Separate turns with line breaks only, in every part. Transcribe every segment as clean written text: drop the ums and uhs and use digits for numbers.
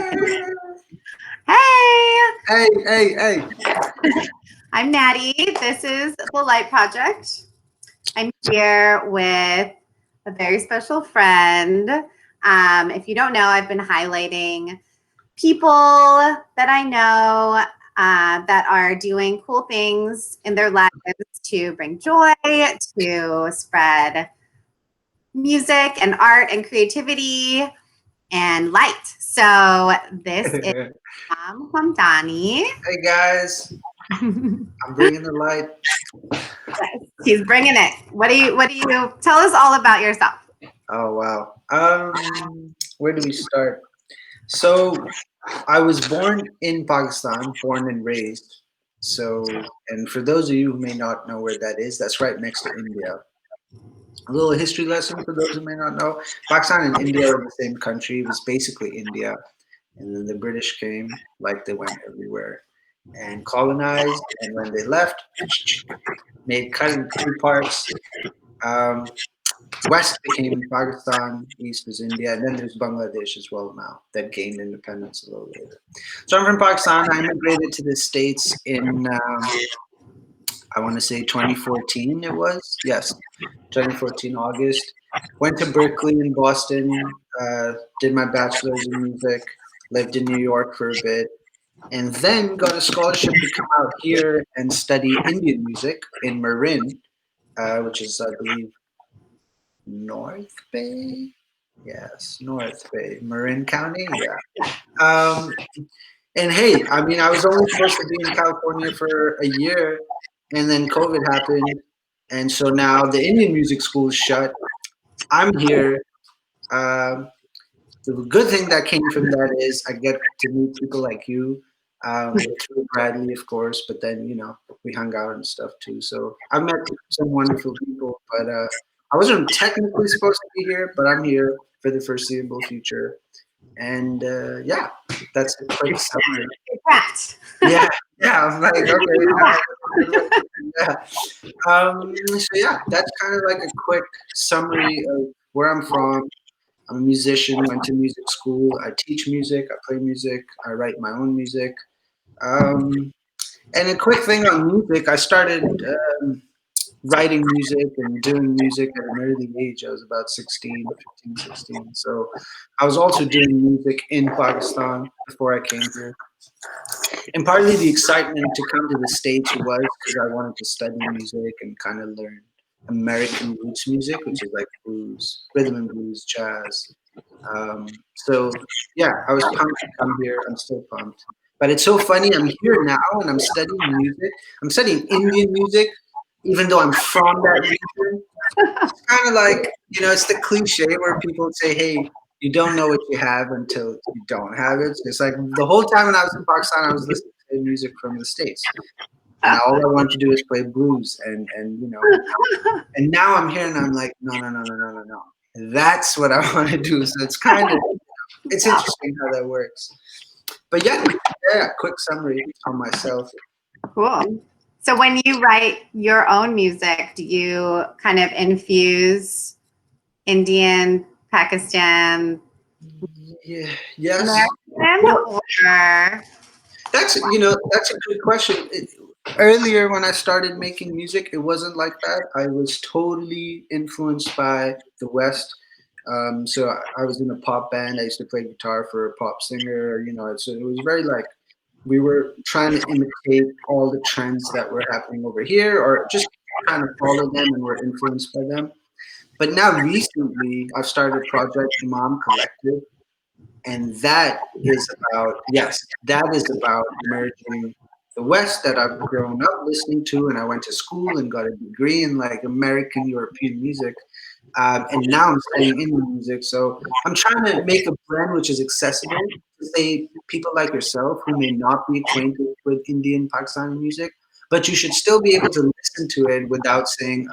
Hey,
Hey.
I'm Natty. This is the Light Project. I'm here with a very special friend. If you don't know, I've been highlighting people that I know that are doing cool things in their lives to bring joy, to spread music and art and creativity and light. So this is Imam Hamdani.
Hey guys, I'm bringing the light.
He's bringing it. What do you tell us all about yourself?
Oh wow. Where do we start? So I was born in Pakistan, born and raised. And for those of you who may not know where that is, that's right next to India. A little history lesson for those who may not know. Pakistan and India are the same country. It was basically India. And then the British came, like they went everywhere, and colonized. And when they left, made cut in two parts. Um, West became Pakistan, East was India, and then there's Bangladesh as well now that gained independence a little later. So I'm from Pakistan. I immigrated to the States in, I want to say 2014 it was. Yes, 2014 August. Went to Berkeley in Boston, did my bachelor's in music, lived in New York for a bit, and then got a scholarship to come out here and study Indian music in Marin, which is, I believe, North Bay. Yes, North Bay, Marin County. Yeah. And hey, I mean, I was only supposed to be in California for a year, and then COVID happened, and so now the Indian music school is shut. I'm here. Um, the good thing that came from that is I get to meet people like you, through Bradley, of course, but then, we hung out and stuff too. So I've met some wonderful people, but I wasn't technically supposed to be here, but I'm here for the foreseeable future. And yeah, that's a quick summary.
Congrats.
Yeah, yeah, I'm like, okay, yeah. So yeah, that's kind of like a quick summary of where I'm from. I'm a musician, went to music school. I teach music, I play music, I write my own music. Um, and a quick thing on music, I started writing music and doing music at an early age. I was about 16, 15, 16. So I was also doing music in Pakistan before I came here. And partly the excitement to come to the States was because I wanted to study music and kind of learn American roots music, which is like blues, rhythm and blues, jazz. So yeah, I was pumped to come here. I'm still pumped. But it's so funny. I'm here now and I'm studying music. I'm studying Indian music, even though I'm from that region. It's kind of like, it's the cliche where people say, hey, you don't know what you have until you don't have it. So it's like the whole time when I was in Pakistan, I was listening to music from the States. And all I wanted to do is play blues and now I'm here and I'm like, no. That's what I want to do. So it's interesting how that works. But yeah, quick summary on myself.
Cool. So when you write your own music, do you kind of infuse Indian, Pakistan,
Yeah, yes.
American,
Well,
or
that's a good question. Earlier when I started making music, it wasn't like that. I was totally influenced by the West. So I was in a pop band. I used to play guitar for a pop singer. So it was very like we were trying to imitate all the trends that were happening over here, or just trying to follow them, and were influenced by them. But now recently, I've started a project, Imam Collective, and that is about merging the West that I've grown up listening to, and I went to school and got a degree in like American European music, and now I'm studying Indian music. So I'm trying to make a blend which is accessible to say people like yourself who may not be acquainted with Indian Pakistani music, but you should still be able to listen to it without saying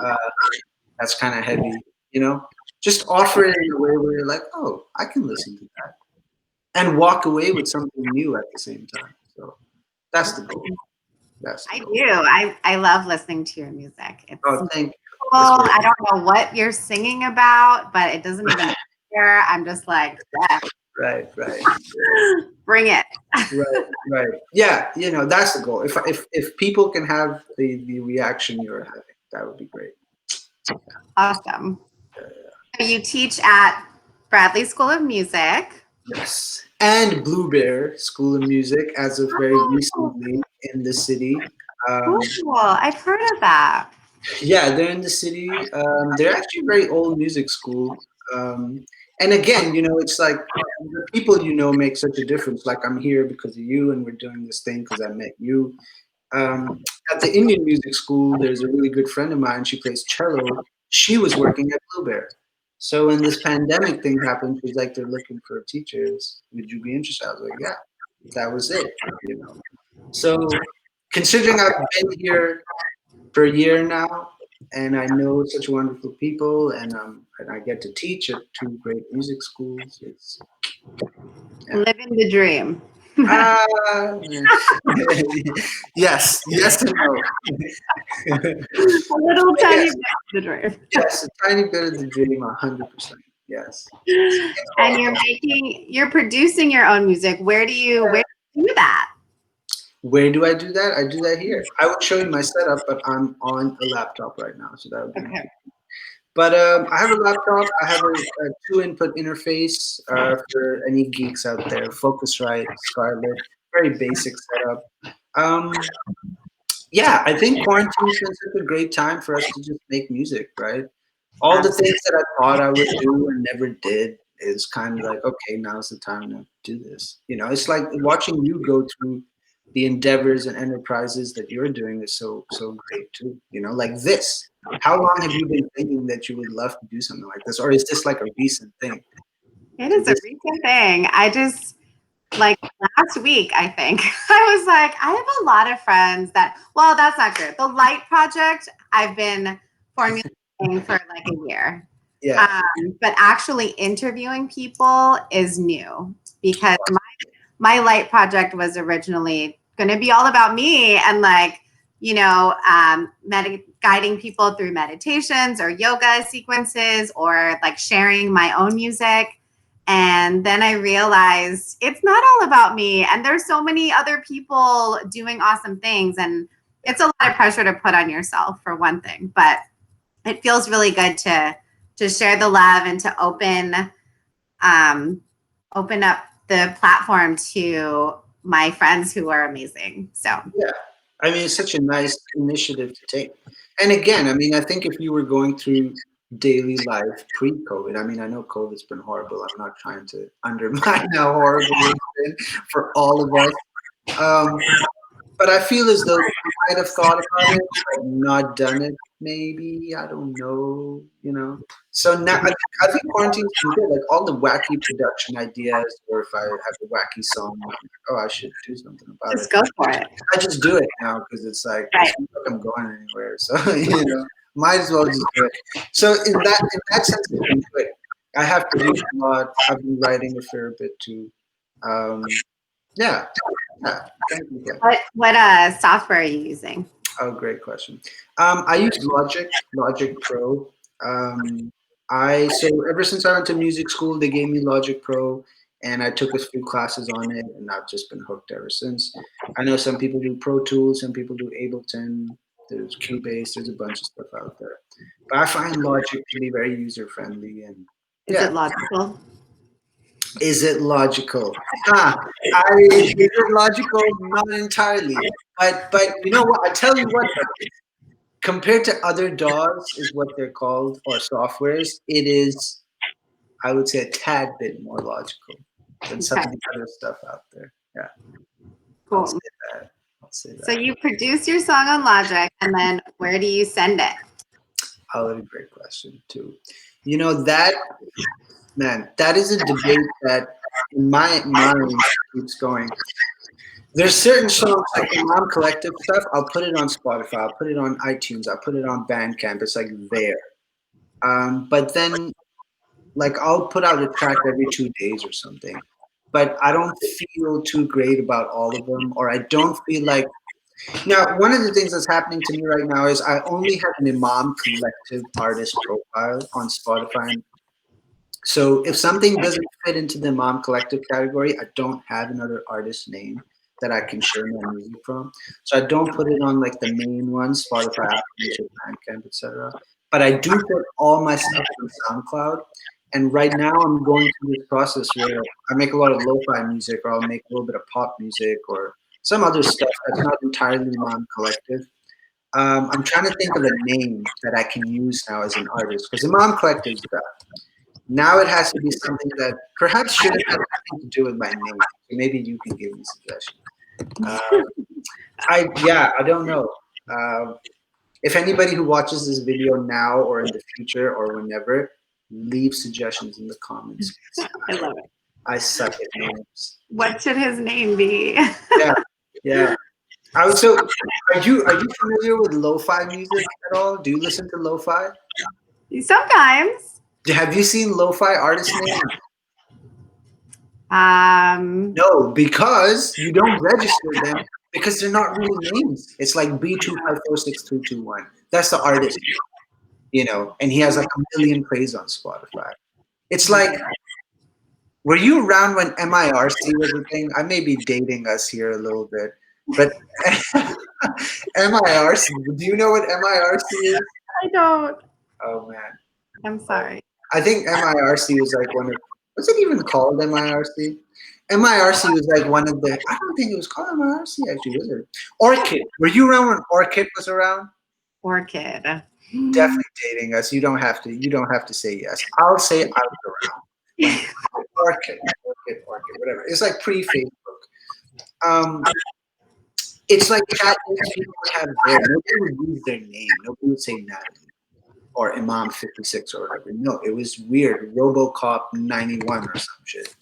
that's kind of heavy. Just offer it in a way where you're like, oh, I can listen to that and walk away with something new at the same time. So that's the goal. That's the
I
goal.
do. I love listening to your music. It's
Oh,
cool.
thank you.
I don't know what you're singing about, but it doesn't even matter. I'm just like, yeah.
Right.
Bring it.
Right, right. Yeah, that's the goal. If people can have the reaction you're having, that would be great.
Awesome. You teach at Bradley School of Music.
Yes. And Blue Bear School of Music, as of very
Oh,
recently in the city.
cool.
Um,
I've heard of that.
yeah, they're in the city. They're actually a very old music school. And again, it's like the people make such a difference. Like I'm here because of you, and we're doing this thing because I met you. Um, at the Indian music school, there's a really good friend of mine. She plays cello. She was working at Blue Bear. So when this pandemic thing happened, she's like, they're looking for teachers. Would you be interested? I was like, yeah, that was it. So considering I've been here for a year now, and I know such wonderful people, and I get to teach at two great music schools. It's yeah.
Living the dream.
Ah, yes, yes and no.
A little
But
tiny
yes,
bit of the dream.
yes, a tiny bit of the dream, 100%. Yes. It's
And
all
you're producing your own music. Where do you do that?
Where do I do that? I do that here. I would show you my setup, but I'm on a laptop right now, so that would be.
Okay.
But I have a laptop. I have a two-input interface for any geeks out there. Focusrite, Scarlett, very basic setup. Um, yeah, I think quarantine's been such a great time for us to just make music, right? All the things that I thought I would do and never did is kind of like, okay, now's the time to do this. It's like watching you go through the endeavors and enterprises that you're doing is so great too. Like this. How long have you been thinking that you would love to do something like this, or is this like a recent thing?
It
Is
is a
this
recent thing. I just like last week, I think I was like, I have a lot of friends that. Well, that's not true. The Light Project, I've been formulating for like a year.
yeah.
But actually interviewing people is new because my Light Project was originally going to be all about me and like, guiding people through meditations or yoga sequences or like sharing my own music. And then I realized it's not all about me. And there's so many other people doing awesome things. And it's a lot of pressure to put on yourself for one thing. But it feels really good to share the love and to um, open up the platform to my friends who are amazing. So
Yeah. I mean, it's such a nice initiative to take. And again, I mean, I think if you were going through daily life pre-COVID, I mean, I know COVID's been horrible. I'm not trying to undermine how horrible it's been for all of us. Um, but I feel as though you might have thought about it, but not done it. Maybe I don't know. So now I think quarantine's been good. Like all the wacky production ideas, or if I have a wacky song, I'm like, oh, I should do something about it.
just go for it.
I just do it now because it's like
Right.
it's not like I'm going anywhere. So might as well just do it. So in that sense, it's been good. I have produced a lot. I've been writing a fair bit too. Um, yeah, yeah. Thank you. Glenn.
What software are you using?
Oh, great question. I use Logic Pro. Um, so ever since I went to music school, they gave me Logic Pro, and I took a few classes on it, and I've just been hooked ever since. I know some people do Pro Tools, some people do Ableton. There's Cubase. There's a bunch of stuff out there, but I find Logic to be very user friendly, and
Is
yeah.
it logical?
Is it logical? Is it logical? Not entirely. But you know what? I tell you what, compared to other DAWs is what they're called, or softwares, it is, I would say, a tad bit more logical than some
Okay,
of the other stuff out there. Yeah, I'll say
cool.
that. I'll say
So
that.
you produce your song on Logic, and then where do you send it?
Oh, that's a great question too. That, man, that is a debate that in my mind keeps going. There's certain songs like Imam Collective stuff. I'll put it on Spotify. I'll put it on iTunes. I'll put it on Bandcamp. It's like there. But then, like, I'll put out a track every 2 days or something. But I don't feel too great about all of them, or I don't feel like. Now, one of the things that's happening to me right now is I only have an Imam Collective artist profile on Spotify, So if something doesn't fit into the Mom Collective category, I don't have another artist name that I can share my music from. So I don't put it on like the main ones, Spotify, Apple Music, Bandcamp, etc. But I do put all my stuff on SoundCloud. And right now I'm going through this process where I make a lot of lo-fi music, or I'll make a little bit of pop music, or some other stuff that's not entirely Mom Collective. I'm trying to think of a name that I can use now as an artist, because the Mom Collective is done. Now it has to be something that perhaps shouldn't have anything to do with my name. So maybe you can give me suggestions. Uh, I don't know. If anybody who watches this video now or in the future or whenever, leave suggestions in the comments.
I love it.
I suck at names.
What should his name be?
Yeah, yeah. I was so. Are you familiar with lo-fi music at all? Do you listen to lo-fi?
Sometimes.
Have you seen lo-fi artist names?
Um,
No, because you don't register them because they're not real names. It's like B25463221. That's the artist, and he has like a million plays on Spotify. It's like, were you around when MIRC was a thing? I may be dating us here a little bit, but MIRC, do you know what MIRC is?
I don't.
Oh man.
I'm sorry.
I think MIRC was like was it even called MIRC? MIRC was like one of the, I don't think it was called MIRC actually, was it? Orchid. Were you around when Orchid was around?
Orchid.
Definitely dating us. You don't have to say yes. I'll say I was around. When Orchid, whatever. It's like pre-Facebook. Um, it's like chat people would have there. Nobody would use their name. Nobody would say Natalie or Imam 56 or whatever. No, it was weird. RoboCop 91 or some shit.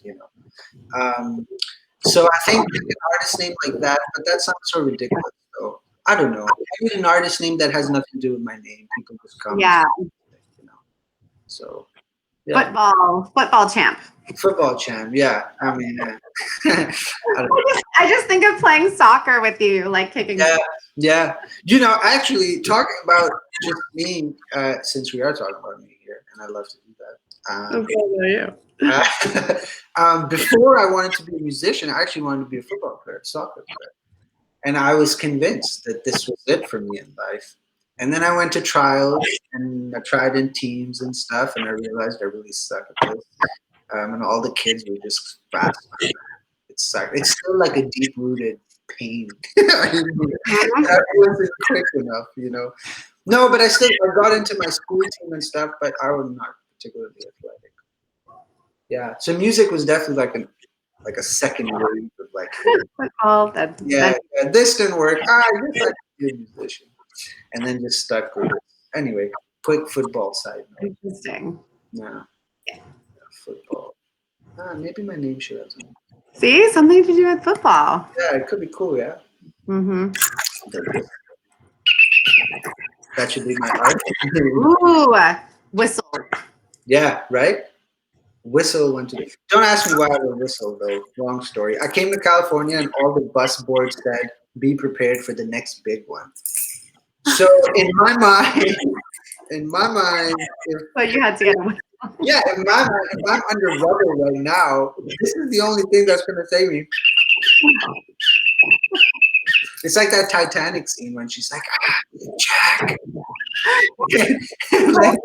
So I think like an artist name like that, but that sounds so ridiculous. So I don't know. I need an artist name that has nothing to do with my name. People just come.
Yeah.
You know. So yeah.
Football champ.
Football champ. Yeah. I mean, I don't know.
I just think of playing soccer with you, like kicking.
Yeah. Yeah. Actually, talking about just me, since we are talking about me here, and I love to do that.
Okay,
Before I wanted to be a musician, I actually wanted to be a football player, soccer player. And I was convinced that this was it for me in life. And then I went to trials and I tried in teams and stuff, and I realized I really suck at this. And all the kids were just fast. It sucked. It's still like a deep rooted pain. I wasn't quick enough. No, but I got into my school team and stuff, but I was not particularly athletic. Yeah, so music was definitely like a second wave of like, yeah, this didn't work. I guess I could be a musician, and then just stuck with it. Anyway, quick football side note.
Interesting.
Yeah, football. Maybe my name should have something.
See, something to do with football.
Yeah, it could be cool. Yeah.
Mm-hmm.
That should be my art.
Ooh, whistle.
Yeah, right. Whistle went to. Don't ask me why I would whistle though. Long story. I came to California and all the bus boards said, "Be prepared for the next big one." So in my mind,
So you had to get a whistle.
yeah, in my mind, if I'm under rubber right now, this is the only thing that's gonna save me. It's like that Titanic scene when she's like, Jack. Like,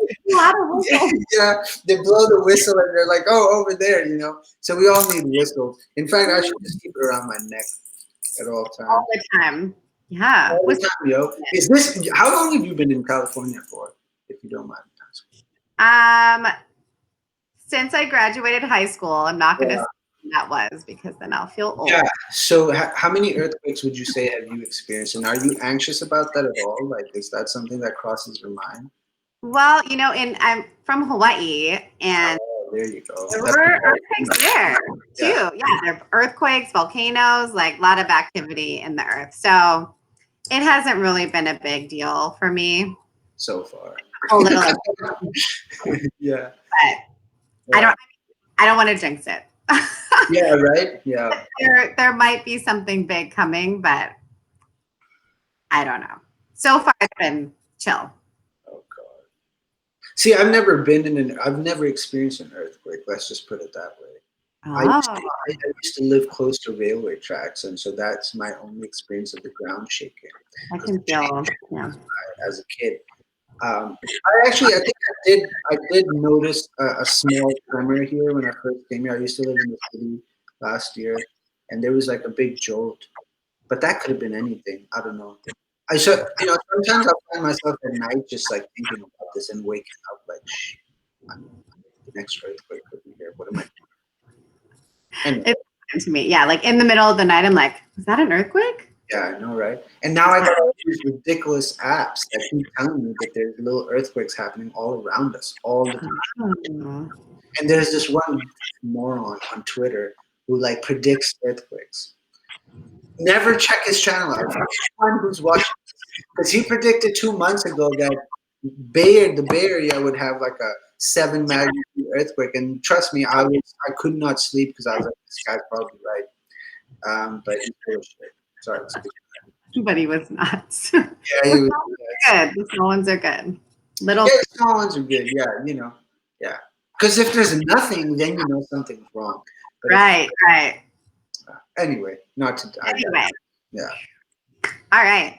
yeah, they blow the whistle and they're like, oh, over there, So we all need whistles. In fact, I should just keep it around my neck at all times.
All the time. Yeah.
All the time, yo. How long have you been in California for, if you don't mind asking?
Since I graduated high school, I'm not going to say when that was because then I'll feel old.
Yeah. So how many earthquakes would you say have you experienced? And are you anxious about that at all? Like, is that something that crosses your mind?
Well, I'm from Hawaii, and
there you go.
There were earthquakes there too. Yeah, there are earthquakes, volcanoes, like a lot of activity in the earth. So it hasn't really been a big deal for me
so far.
A little,
yeah.
But I don't want to jinx it.
Yeah. Right. Yeah.
There might be something big coming, but I don't know. So far, it's been chill.
Oh God. See, I've never experienced an earthquake. Let's just put it that way.
Oh,
I used to live close to railway tracks, and so that's my only experience of the ground shaking.
I
Because
can feel. Yeah.
as a kid, I think I did notice a small tremor here when I first came here. I used to live in the city last year, and there was like a big jolt, but that could have been anything. I don't know. Sometimes I find myself at night just like thinking about this and waking up like, shh, the next earthquake could be here. What am I doing?
It's happened to me. Yeah, like in the middle of the night, I'm like, is that an earthquake?
Yeah, I know, right? And now I got all these ridiculous apps that keep telling me that there's little earthquakes happening all around us all the time.
Oh.
And there's this one moron on Twitter who like predicts earthquakes. Never check his channel out. Anyone who's watching, because he predicted 2 months ago that the Bay Area would have like a 7 magnitude earthquake, and trust me, I could not sleep because I was like, this guy's probably right. But he's full of shit. Sorry, excuse
But he was not.
me. Yeah, he was.
Good. The small ones are good. Little.
Yeah, the small ones are good. Yeah, yeah. Because if there's nothing, then you know something's wrong. But
Right, right.
anyway, not to.
Anyway,
Yeah.
all right.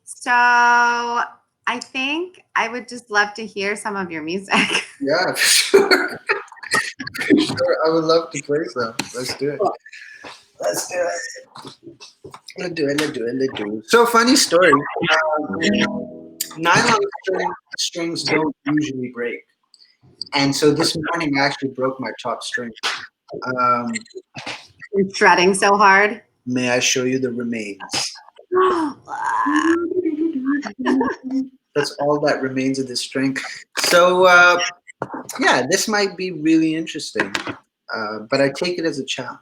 So I think I would just love to hear some of your music.
Yeah, for sure. For sure. I would love to play some. Let's do it. Let's do it. Let's do it. Let's do it. Let's do it. So funny story. Nylon strings don't usually break, and so this morning I actually broke my top string. Um,
You're shredding so hard.
may I show you the remains? That's all that remains of this string. So yeah, this might be really interesting, but I take it as a challenge.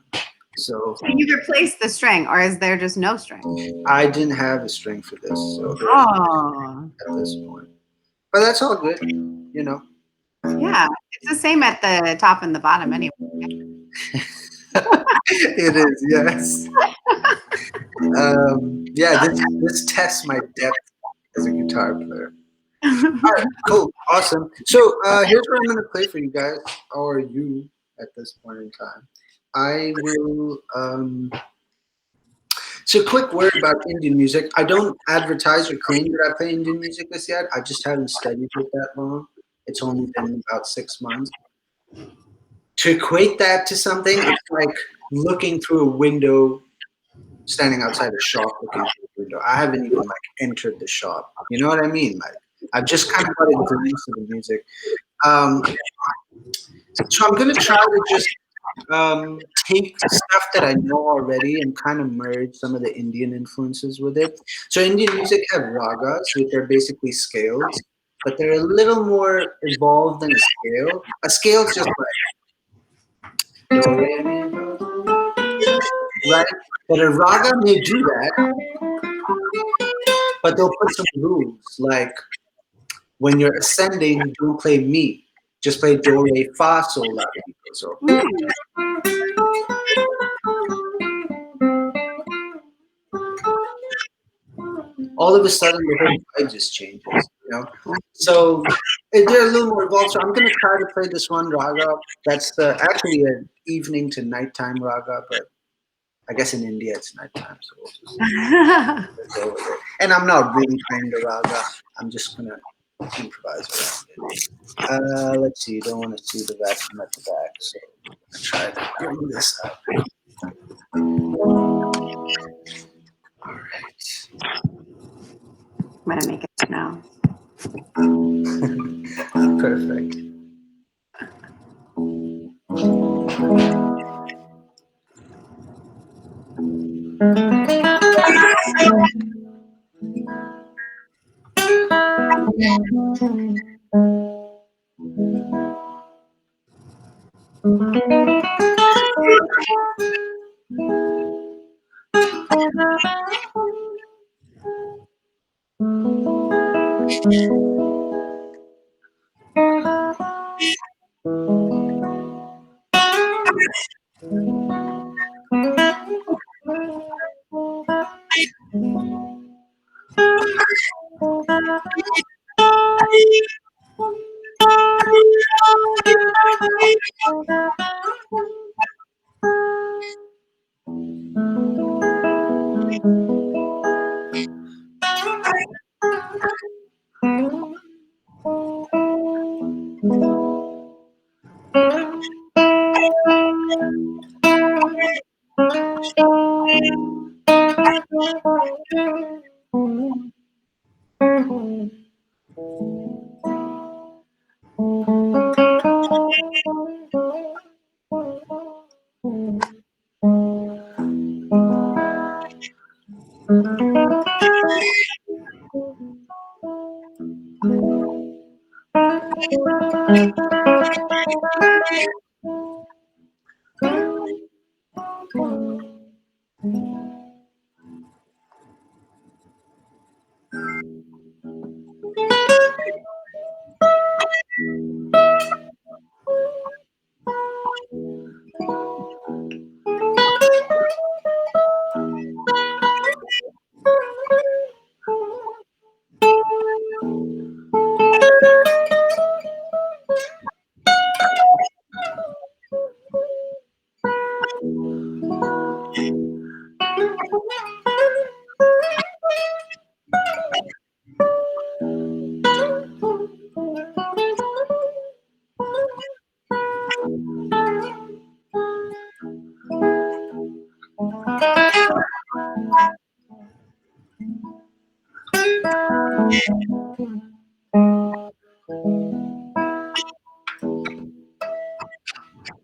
So
So you replaced the string, or is there just no string?
I didn't have a string for this, so
Oh,
at this point, but that's all good, you know.
yeah. It's the same at the top and the bottom, anyway.
It is, yes. Yeah, this tests my depth as a guitar player. All right, cool, awesome. So here's what I'm going to play for you guys, or you at this point in time. I will. So, quick word about Indian music. I don't advertise or claim that I play Indian music this yet. I just haven't studied it that long. It's only been about 6 months. To equate that to something, it's like looking through a window, standing outside a shop looking through a window. I haven't even like entered the shop. You know what I mean? Like I've just kind of got a glimpse of the music. Um, so I'm gonna try to just take stuff that I know already and kind of merge some of the Indian influences with it. So Indian music have ragas, which are basically scales, but they're a little more evolved than a scale. A scale's just like do, re, mi, fa, right, but a raga may do that, but they'll put some rules like when you're ascending, don't play mi, just play do, re, fa, sol, la, ti, do. So all of a sudden the whole vibe just changes, you know. So they're a little more involved. So I'm going to try to play this one raga. That's actually an evening to nighttime raga, but I guess in India it's nighttime, so we'll just go with it. And I'm not really playing the raga. I'm just going to improvise around it. Let's see. You don't want to see the vacuum at the back, so I'm going to try to bring this up. All right.
I'm gonna make it now.
Perfect.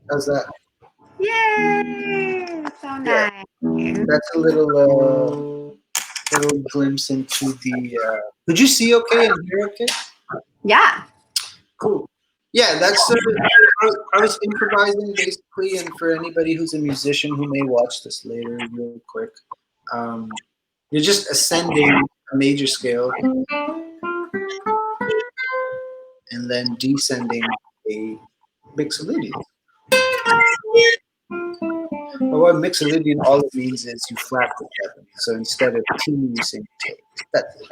How's that?
Yay! So
Yeah,
nice.
that's a little glimpse into the. Could you see okay and hear okay?
Yeah.
Cool. Yeah, that's. I was improvising basically, and for anybody who's a musician who may watch this later, real quick, um, you're just ascending a major scale and then descending a mixolydian. But what mixolydian all it means is you flap the seven. So instead of T, you sing T. That's it.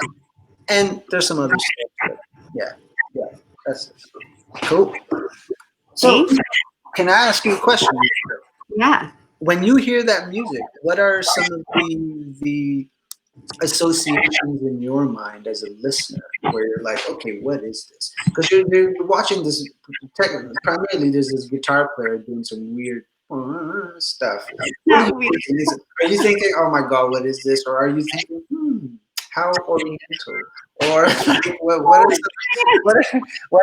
And there's some other stuff, but yeah, yeah, that's it. Cool. So,
Thank you.
can I ask you a question?
Yeah.
When you hear that music, what are some of the associations in your mind as a listener where you're like, okay, what is this? Because you're watching this, primarily there's this guitar player doing some weird stuff. What are you
Not weird.
thinking? Are you thinking, oh my God, what is this? Or are you thinking, how oriental? Or like, what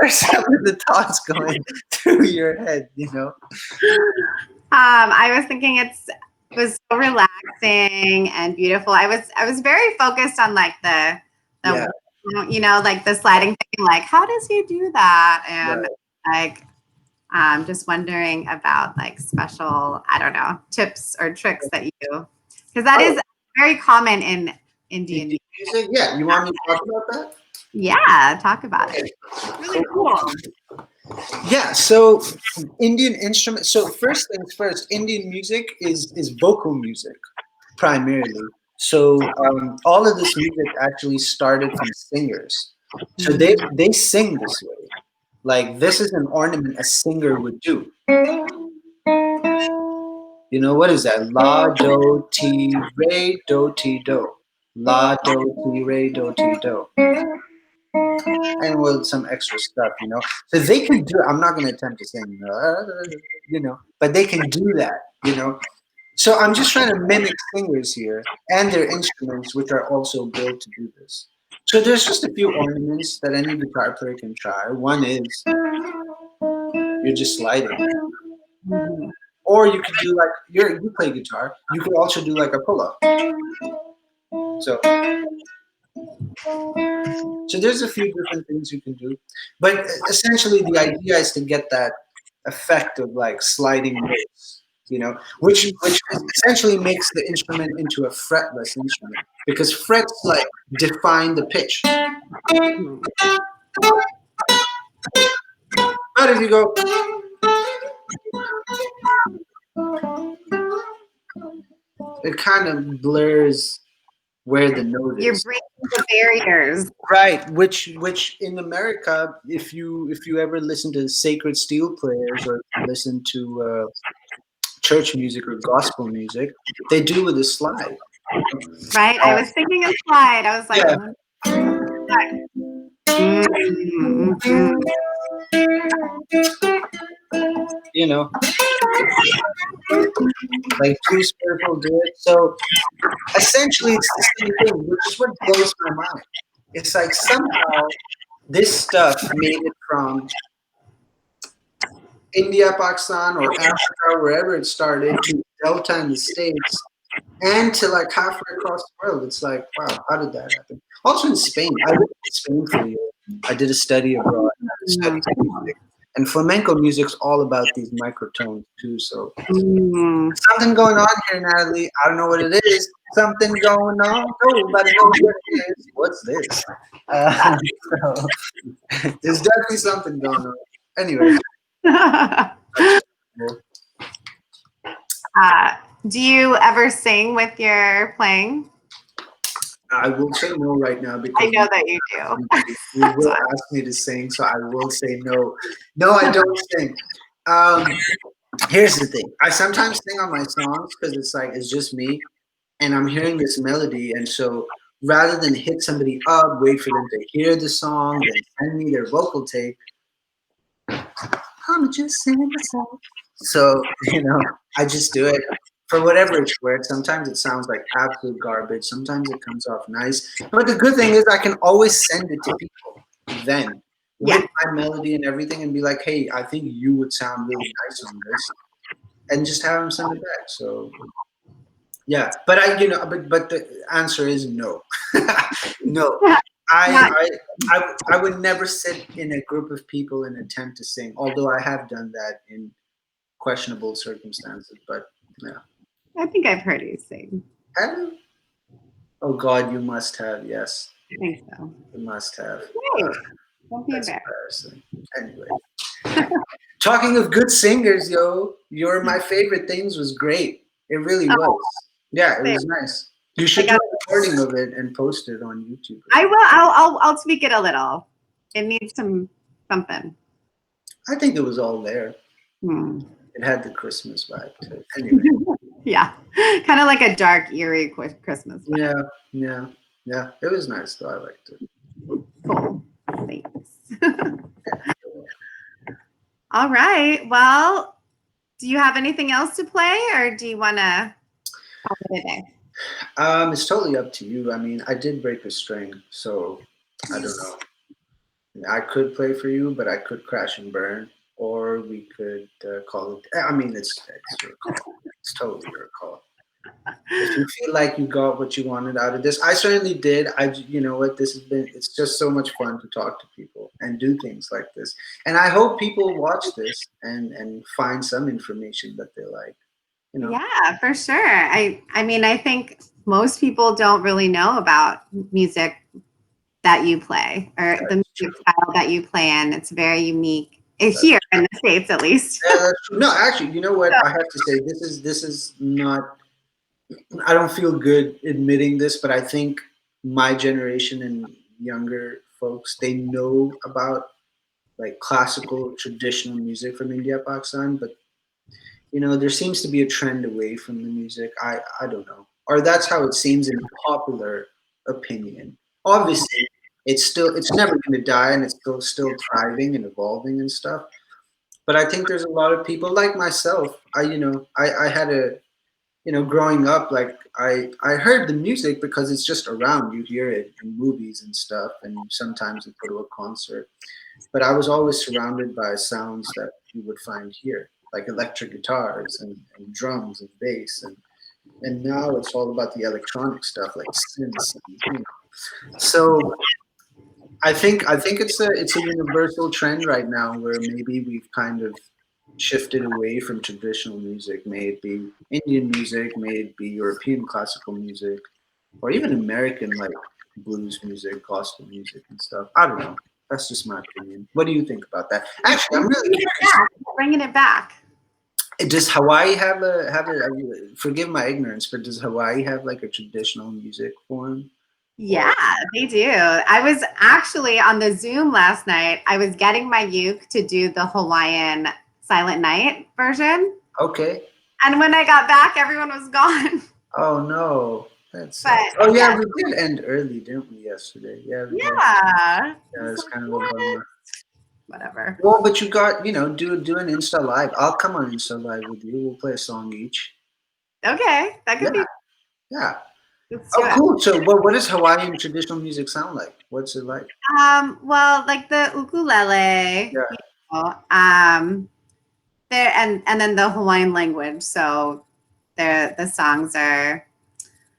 are some of the thoughts going through your head, you know?
I was thinking it was so relaxing and beautiful. I was very focused on like
Yeah,
the like the sliding thing. Like, how does he do that? And
right.
like just wondering about like special, I don't know, tips or tricks that you, because that
Oh,
is very common in Indian
Indian
music.
music? Yeah, you want me to talk about that?
Yeah, talk about it.
Okay,
It's really
cool.
cool.
Yeah, so Indian instruments. So first things first, Indian music is vocal music primarily. So all of this music actually started from singers. So
Mhm.
they sing this way. Like this is an ornament a singer would do. You know what is that? La do ti re do ti do. La do ti re do ti do. And with some extra stuff, you know. So they can do. I'm not going to attempt to sing, you know, but they can do that, you know. So I'm just trying to mimic singers here and their instruments, which are also built to do this. So there's just a few ornaments that any guitar player can try. One is you're just sliding,
Mhm.
or you could do like you play guitar. You could also do like a pull up. So so there's a few different things you can do, but essentially the idea is to get that effect of like sliding notes, you know, which essentially makes the instrument into a fretless instrument because frets like define the pitch.
Mhm.
But if you go, it kind of blurs where the note
You're
is.
breaking the barriers.
Right, which in America, if you ever listen to sacred steel players or listen to church music or gospel music, they do with a slide. You know?
Right? I was thinking of slide. I was like,
Yeah,
I wonder if it's a slide. Mhm.
you know. like two spiritual duets. So essentially, it's the same thing, which is what blows my mind. It's like somehow this stuff made it from India, Pakistan, or Africa, wherever it started, to Delta in the States, and to like halfway across the world. It's like, wow, how did that happen? Also in Spain, I lived in Spain for a year. I did a study abroad, studied music, and flamenco music's all about these microtones too. So
Mm.
something going on here, Natalie. I don't know what it is. Something going on. Nobody knows what it is. What's this? So, there's definitely something going on. Anyway, that's cool.
uh, do you ever sing with your playing?
I will say no right now
I
because
know that you do.
you will ask me to sing, so I will say no. No, I don't sing. Um, Here's the thing. I sometimes sing on my songs because it's like it's just me, and I'm hearing this melody, and so rather than hit somebody up, wait for them to hear the song, then send me their vocal tape, I'm just singing the song. So I just do it for whatever it's worth. Sometimes it sounds like absolute garbage. Sometimes it comes off nice. But the good thing is I can always send it to people then
Yeah.
with my melody and everything, and be like, hey, I think you would sound really nice on this, and just have them send it back. So yeah, but but the answer is no, no. I,
Not,
I I would never sit in a group of people and attempt to sing. Although I have done that in questionable circumstances. But yeah,
I think I've heard you sing.
have you? Oh God, you must have. Yes,
I think so.
you must have.
Great. Don't be
That's
embarrassed.
embarrassing. Anyway, talking of good singers, yo, your my favorite things was great. It really was.
Oh,
Yeah, it
there.
was nice. You
I
should do
got.
a recording of it and post it on YouTube.
I will. I'll tweak it a little. It needs something.
I think it was all there.
Hmm.
It had the Christmas vibe to it. Anyway,
Yeah, kind of like a dark, eerie Christmas vibe.
yeah, yeah, yeah. It was nice though. I liked it.
Cool. Thanks. All right. Well, do you have anything else to play, or do you want to call it a day?
It's totally up to you. I mean, I did break a string, so I don't know. I could play for you, but I could crash and burn, or we could call it. I mean, it's your call. It's totally your call. If you feel like you got what you wanted out of this, I certainly did. You know what, this has been. It's just so much fun to talk to people and do things like this, and I hope people watch this and find some information that they like. You know,
Yeah, for sure. I mean, I think most people don't really know about music that you play or the
that's
music
true.
style that you play in. It's very unique
That's
here in the States, at least.
that's true. No, actually, you know what? I have to say this is not. I don't feel good admitting this, but I think my generation and younger folks, they know about like classical traditional music from India, Pakistan, but there seems to be a trend away from the music. I don't know, or that's how it seems in popular opinion. Obviously, it's never going to die, and it's still thriving and evolving and stuff. But I think there's a lot of people like myself. I had a growing up, like I heard the music because it's just around. You hear it in movies and stuff, and sometimes you go to a concert. But I was always surrounded by sounds that you would find here, like electric guitars and drums and bass, and now it's all about the electronic stuff like synths. So I think it's a universal trend right now where maybe we've kind of shifted away from traditional music. May it be Indian music, may it be European classical music, or even American like blues music, gospel music, and stuff. I don't know. That's just my opinion. What do you think about that? Actually, I'm really curious.
Bringing it back.
Does Hawaii have a? Forgive my ignorance, but does Hawaii have like a traditional music form?
Yeah,
Or
they do. I was actually on the Zoom last night. I was getting my youth to do the Hawaiian Silent Night version.
okay.
And when I got back, everyone was gone.
Oh no, that
But
sucks. Oh yeah,
yeah,
we did end early, didn't we, yesterday? Yeah, we did.
yeah.
Yeah, it's
So
kind of a
what?
bummer.
whatever.
Well, but you got, do an Insta live. I'll come on Insta live with you. We'll play a song each.
Okay, that
Yeah,
could be.
yeah.
Let's do
Oh,
it.
cool. So, what does Hawaiian traditional music sound like? What's it like?
Well, like the ukulele,
Yeah,
there and then the Hawaiian language. So the songs are.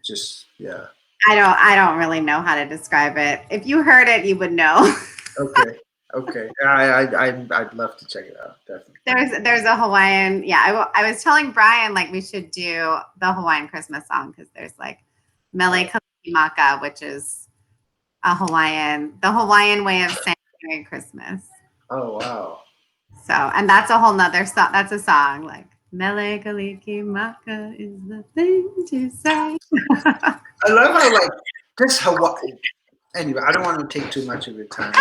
just yeah.
I don't really know how to describe it. If you heard it, you would know.
Okay, okay. I'd love to check it out. Definitely.
There's a Hawaiian. Yeah, I was telling Brian like we should do the Hawaiian Christmas song because there's like Mele Kalikimaka, which is the Hawaiian way of saying Merry Christmas.
Oh wow.
So, and that's a whole nother song. That's a song like Mele Kalikimaka is the thing to say.
I love how like this Hawaii. Anyway, I don't want to take too much of your time.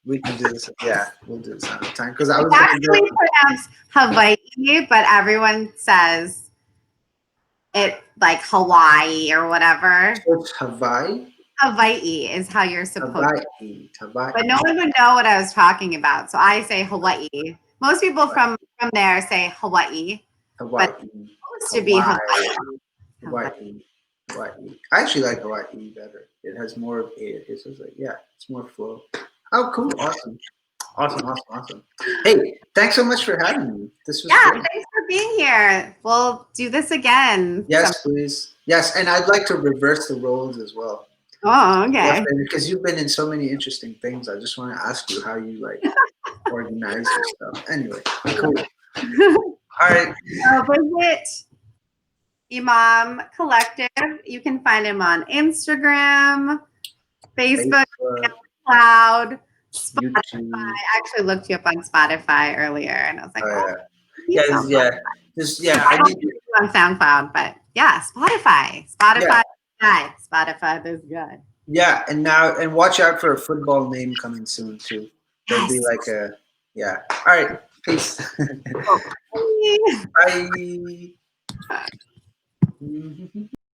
We can do this. Yeah, we'll do this another time because I
It's
was gonna
actually
go.
pronounced Hawaii, but everyone says it like Hawaii or whatever.
So it's Hawaii,
Hawaii is how you're supposed to.
Hawaii,
But no
Hawaii,
one would know what I was talking about. So I say Hawaii. Most people
Hawaii,
from there say Hawaii, but
Hawaii,
it's supposed to be
Hawaii,
Hawaii. Hawaii.
Hawaii, Hawaii. I actually like Hawaii better. It has more of a. It's just like it's more flow. Oh, cool, awesome, awesome, awesome, awesome. Hey, thanks so much for having me. This was
Yeah,
great.
thanks for being here. We'll do this again.
Yes, please. Yes, and I'd like to reverse the roles as well.
Oh, okay.
Definitely, because you've been in so many interesting things. I just want to ask you how you like organize your stuff. Anyway, cool. All right.
Visit Imam Collective. You can find him on Instagram, Facebook,
Facebook,
Cloud, Spotify.
YouTube.
I actually looked you up on Spotify earlier, and I was like,
Oh
oh,
yeah.
he's
Yeah,
on.
I
I don't
need
think he's on SoundCloud, but yeah, Spotify.
yeah.
Spotify is good.
Yeah, and watch out for a football name coming soon too. There'll be
Yes.
like a yeah. All right. Peace.
Oh,
Bye.